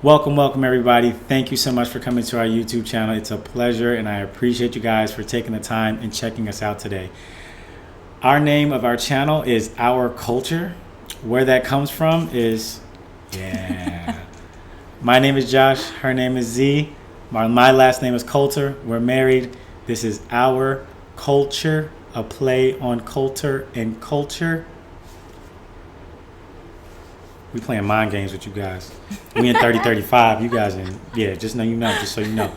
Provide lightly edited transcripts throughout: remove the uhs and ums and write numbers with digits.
Welcome everybody. Thank you so much for coming to our YouTube channel. It's a pleasure and I appreciate you guys for taking the time and checking us out today. Our name of our channel is OurCoulture. Where that comes from is, my name is Josh, her name is Z. My last name is Coulter. We're married. This is OurCoulture, a play on culture and culture. We playing mind games with you guys. We in 30-35. You guys in, just so you know.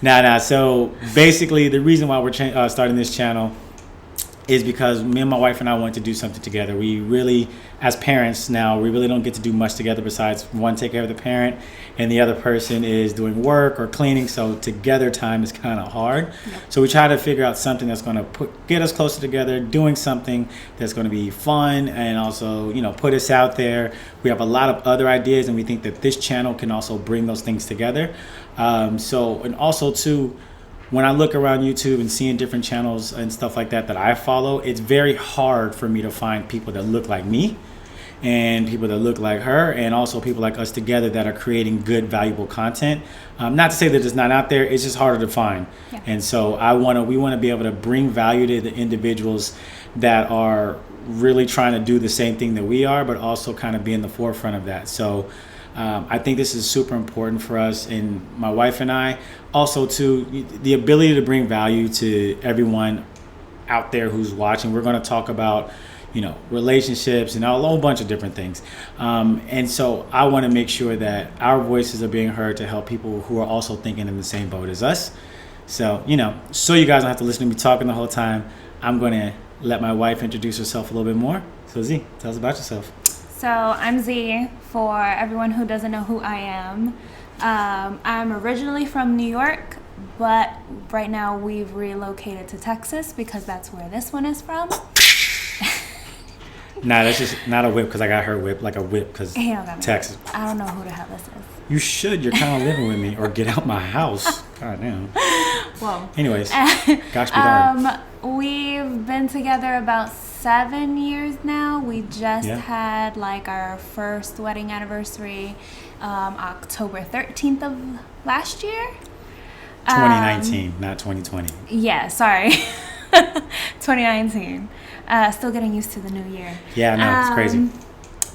Now, so basically the reason why we're starting this channel is because me and my wife and I want to do something together. We really, as parents now, we really don't get to do much together besides one take care of the parent and the other person is doing work or cleaning. So together time is kind of hard. Yep. So we try to figure out something that's going to get us closer together, doing something that's going to be fun and also, put us out there. We have a lot of other ideas and we think that this channel can also bring those things together. And also too, when I look around YouTube and seeing different channels and stuff like that I follow, it's very hard for me to find people that look like me and people that look like her and also people like us together that are creating good, valuable content. Not to say that it's not out there, it's just harder to find. Yeah. And so we want to be able to bring value to the individuals that are really trying to do the same thing that we are, but also kind of be in the forefront of that. So I think this is super important for us and my wife and I. Also, to the ability to bring value to everyone out there who's watching. We're going to talk about, relationships and a whole bunch of different things. And so I want to make sure that our voices are being heard to help people who are also thinking in the same boat as us. So, so you guys don't have to listen to me talking the whole time. I'm going to let my wife introduce herself a little bit more. So Z, tell us about yourself. So I'm Z, for everyone who doesn't know who I am. I'm originally from New York, but right now we've relocated to Texas because that's where this one is from. Nah, that's just not a whip because I got her whip, like a whip because Texas. I don't know who the hell this is. You should. You're kind of living with me or get out my house. God damn. Whoa. Anyways, gosh be darn. We've been together about 7 years now. We just had our first wedding anniversary October 13th of last year. 2019, not 2020. Yeah, sorry. 2019. Still getting used to the new year. Yeah, I know. It's crazy.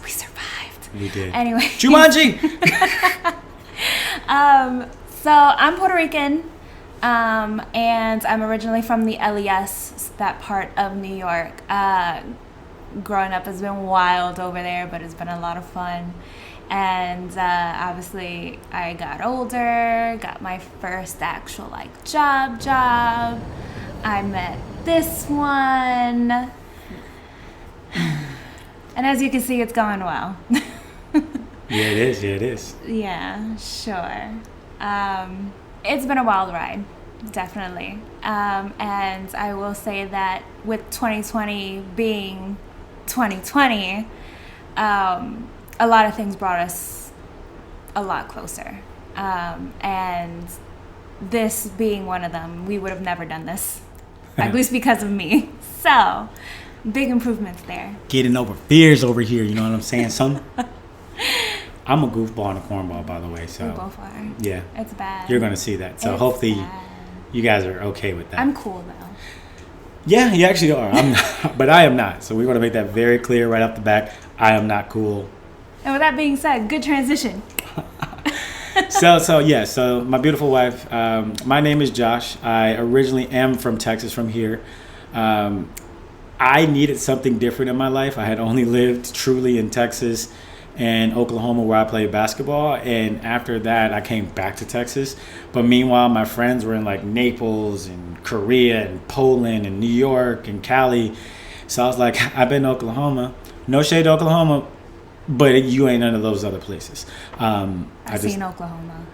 We survived. We did. Anyway. Jumanji! So I'm Puerto Rican. And I'm originally from the LES, that part of New York. Growing up has been wild over there, but it's been a lot of fun. And obviously I got older, got my first actual job. I met this one. And as you can see, it's going well. Yeah, it is. Yeah, sure. It's been a wild ride, definitely. And I will say that with 2020 being 2020, a lot of things brought us a lot closer. And this being one of them, we would have never done this, at least because of me. So, big improvements there. Getting over fears over here, you know what I'm saying, son? I'm a goofball and a cornball, by the way. So we both are. Yeah. It's bad. You're going to see that. So hopefully you guys are okay with that. I'm cool, though. Yeah, you actually are. I'm not, but I am not. So we're going to make that very clear right off the back. I am not cool. And with that being said, good transition. So my beautiful wife, my name is Josh. I originally am from Texas, from here. I needed something different in my life. I had only lived truly in Texas and Oklahoma, where I played basketball, and after that I came back to Texas. But meanwhile my friends were in Naples and Korea and Poland and New York and Cali. So I was like, I've been to Oklahoma. No shade to Oklahoma, but you ain't none of those other places. I've seen Oklahoma.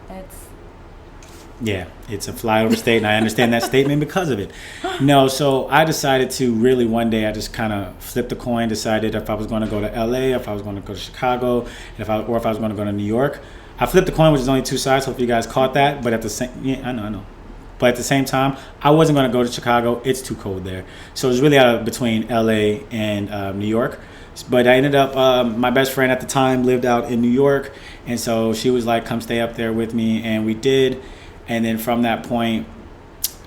It's a flyover state, and I understand that statement because of it. No, so I decided to really one day, I just kind of flipped the coin, decided if I was going to go to LA, if I was going to go to Chicago, or if I was going to go to New York. I flipped the coin, which is only two sides. Hope you guys caught that. But at the same, I know. But at the same time, I wasn't going to go to Chicago. It's too cold there. So it was really out of between LA and New York. But I ended up, my best friend at the time lived out in New York, And so she was like, come stay up there with me. And we did. And then from that point,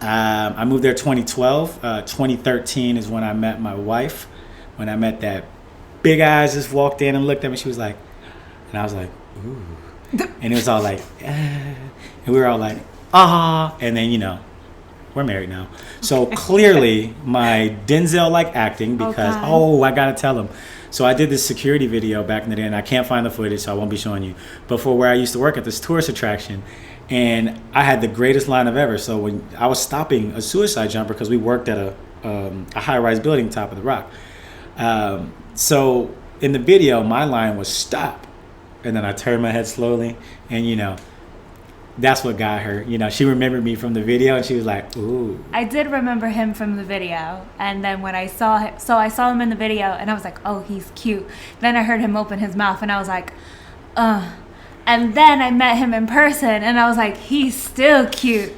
I moved there 2012. 2013 is when I met my wife. When I met that big eyes, just walked in and looked at me. She was like, and I was like, ooh. And it was all like, and we were all like, ah. And then, you know, we're married now. So clearly my Denzel-like acting, because, I got to tell him. So I did this security video back in the day, and I can't find the footage, so I won't be showing you. But for where I used to work at this tourist attraction, and I had the greatest lineup ever. So when I was stopping a suicide jumper, because we worked at a high-rise building top of the rock. So in the video, my line was stop. And then I turned my head slowly, and, you know, that's what got her. You know, she remembered me from the video, and she was like, ooh. I did remember him from the video, and then when I saw him, so I saw him in the video, and I was like, oh, he's cute. Then I heard him open his mouth, and I was like, and then I met him in person, and I was like, he's still cute.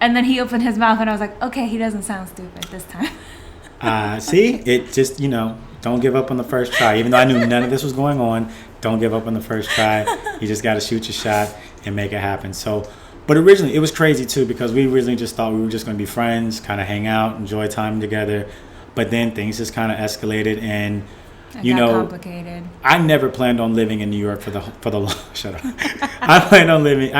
And then he opened his mouth, and I was like, okay, he doesn't sound stupid this time. See, it just, you know, don't give up on the first try. Even though I knew none of this was going on, don't give up on the first try. You just got to shoot your shot and make it happen. So, but originally it was crazy too, because we originally just thought we were just going to be friends, kind of hang out, enjoy time together. But then things just kind of escalated, and you know, complicated. I never planned on living in New York for the shut up. I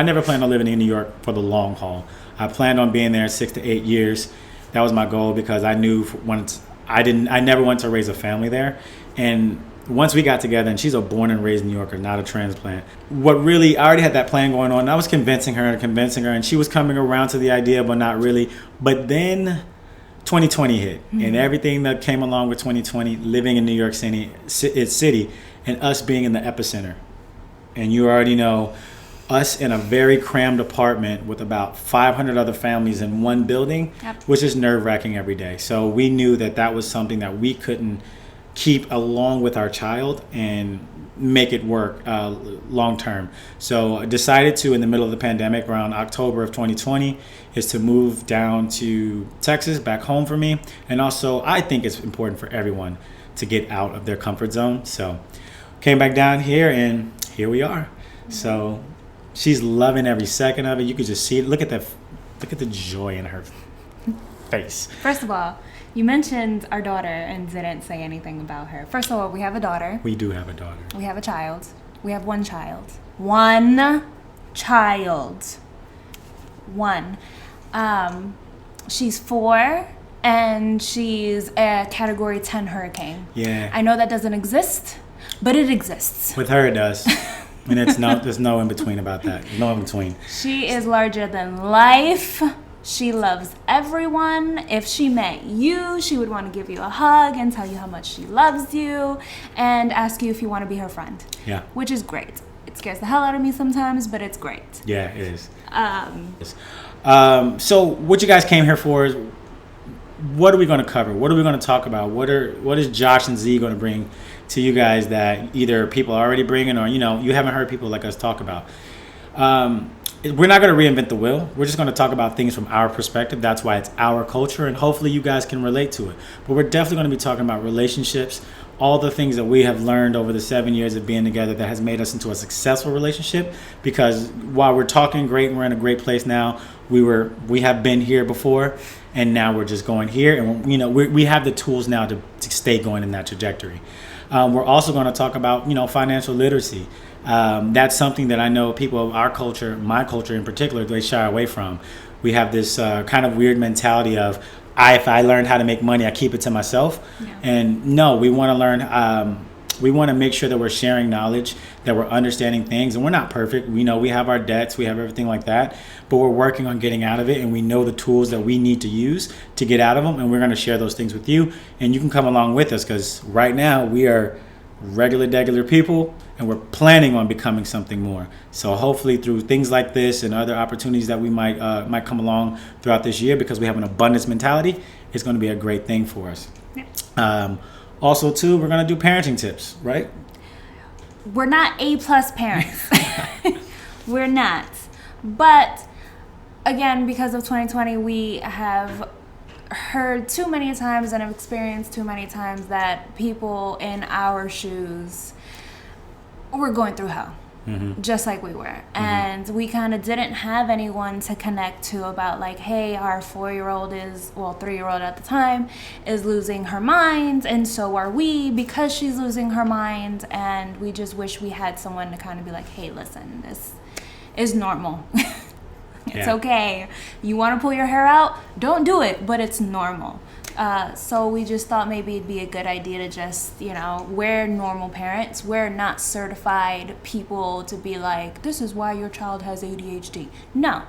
never planned on living in New York for the long haul. I planned on being there 6 to 8 years. That was my goal, because I knew I never wanted to raise a family there. And once we got together, and she's a born and raised New Yorker, not a transplant. I already had that plan going on. I was convincing her, and she was coming around to the idea, but not really. But then 2020 hit, and everything that came along with 2020, living in New York City, and us being in the epicenter. And you already know, us in a very crammed apartment with about 500 other families in one building, which is nerve-wracking every day. So we knew that was something that we couldn't keep along with our child and make it work long term. So I decided to, in the middle of the pandemic, around October of 2020, is to move down to Texas, back home for me. And also, I think it's important for everyone to get out of their comfort zone. So came back down here, and here we are. So she's loving every second of it. You could just see it. Look at the joy in her face. First of all, you mentioned our daughter and didn't say anything about her. First of all, we have a daughter. We do have a daughter. We have a child. We have one child. One child. One. She's 4, and she's a Category 10 hurricane. Yeah. I know that doesn't exist, but it exists. With her, it does. And there's no in between about that. No in between. She is larger than life. She loves everyone. If she met you, she would want to give you a hug and tell you how much she loves you and ask you if you want to be her friend. Yeah. Which is great. It scares the hell out of me sometimes, but it's great. Yeah, it is. So what you guys came here for is, what are we going to cover? What are we going to talk about? What is Josh and Z going to bring to you guys that either people are already bringing, or, you know, you haven't heard people like us talk about? We're not going to reinvent the wheel. We're just going to talk about things from our perspective. That's why it's our culture, and hopefully you guys can relate to it. But we're definitely going to be talking about relationships, all the things that we have learned over the 7 years of being together that has made us into a successful relationship. Because while we're talking great and we're in a great place now, we have been here before, and now we're just going here, and, you know, we have the tools now to stay going in that trajectory. We're also going to talk about, you know, financial literacy. That's something that I know people of our culture, my culture in particular, they shy away from. We have this kind of weird mentality of, if I learned how to make money, I keep it to myself. Yeah. And no, we want to learn. We want to make sure that we're sharing knowledge, that we're understanding things, and we're not perfect. We know we have our debts, we have everything like that, but we're working on getting out of it, and we know the tools that we need to use to get out of them, and we're going to share those things with you, and you can come along with us, because right now we are regular people, and we're planning on becoming something more. So hopefully through things like this and other opportunities that we might come along throughout this year, because we have an abundance mentality, it's going to be a great thing for us. Yeah. Also, too, we're going to do parenting tips, right? We're not A+ parents. We're not. But, again, because of 2020, we have heard too many times and have experienced too many times that people in our shoes were going through hell. just like we were. And we kind of didn't have anyone to connect to about like, hey, our 4-year-old is, well, 3-year-old at the time, is losing her mind, and so are we, because she's losing her mind. And we just wish we had someone to kind of be like, hey, listen, this is normal. It's okay. You want to pull your hair out? Don't do it, but it's normal. So we just thought maybe it'd be a good idea to just, we're normal parents. We're not certified people to be like, this is why your child has ADHD. No.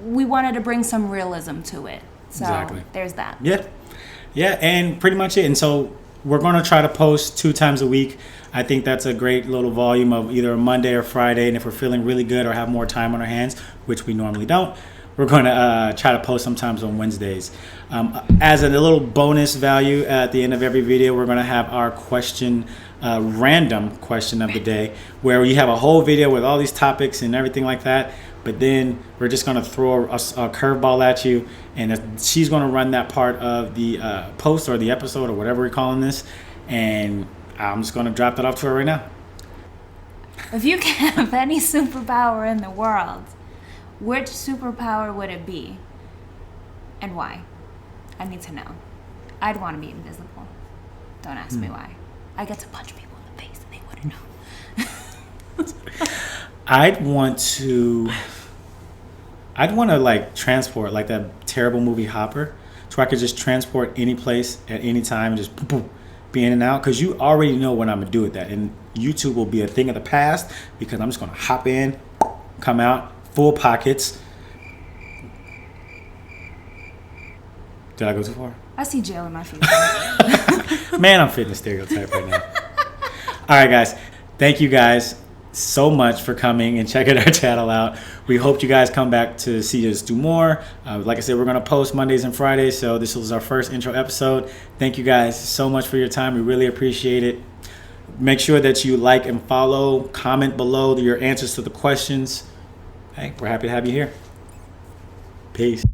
We wanted to bring some realism to it. So there's that. Yeah. Yeah, and pretty much it. And so we're going to try to post 2 times a week. I think that's a great little volume of either a Monday or Friday. And if we're feeling really good or have more time on our hands, which we normally don't, we're going to try to post sometimes on Wednesdays. As a little bonus value at the end of every video, we're going to have our question, random question of the day, where we have a whole video with all these topics and everything like that. But then we're just going to throw a curveball at you, and she's going to run that part of the post or the episode or whatever we're calling this. And I'm just going to drop that off to her right now. If you can have any superpower in the world, which superpower would it be, and why? I need to know. I'd want to be invisible. Don't ask me why. I get to punch people in the face and they wouldn't know. I'd want to like transport, like that terrible movie Hopper, so I could just transport any place at any time and just boom, be in and out. Because you already know what I'm gonna do with that, and YouTube will be a thing of the past because I'm just gonna hop in, come out. Full pockets. Did I go too far? I see jail in my future. Man, I'm fitting the stereotype right now. All right, guys. Thank you guys so much for coming and checking our channel out. We hope you guys come back to see us do more. Like I said, we're going to post Mondays and Fridays, so this was our first intro episode. Thank you guys so much for your time. We really appreciate it. Make sure that you like and follow. Comment below your answers to the questions. Hey, we're happy to have you here. Peace.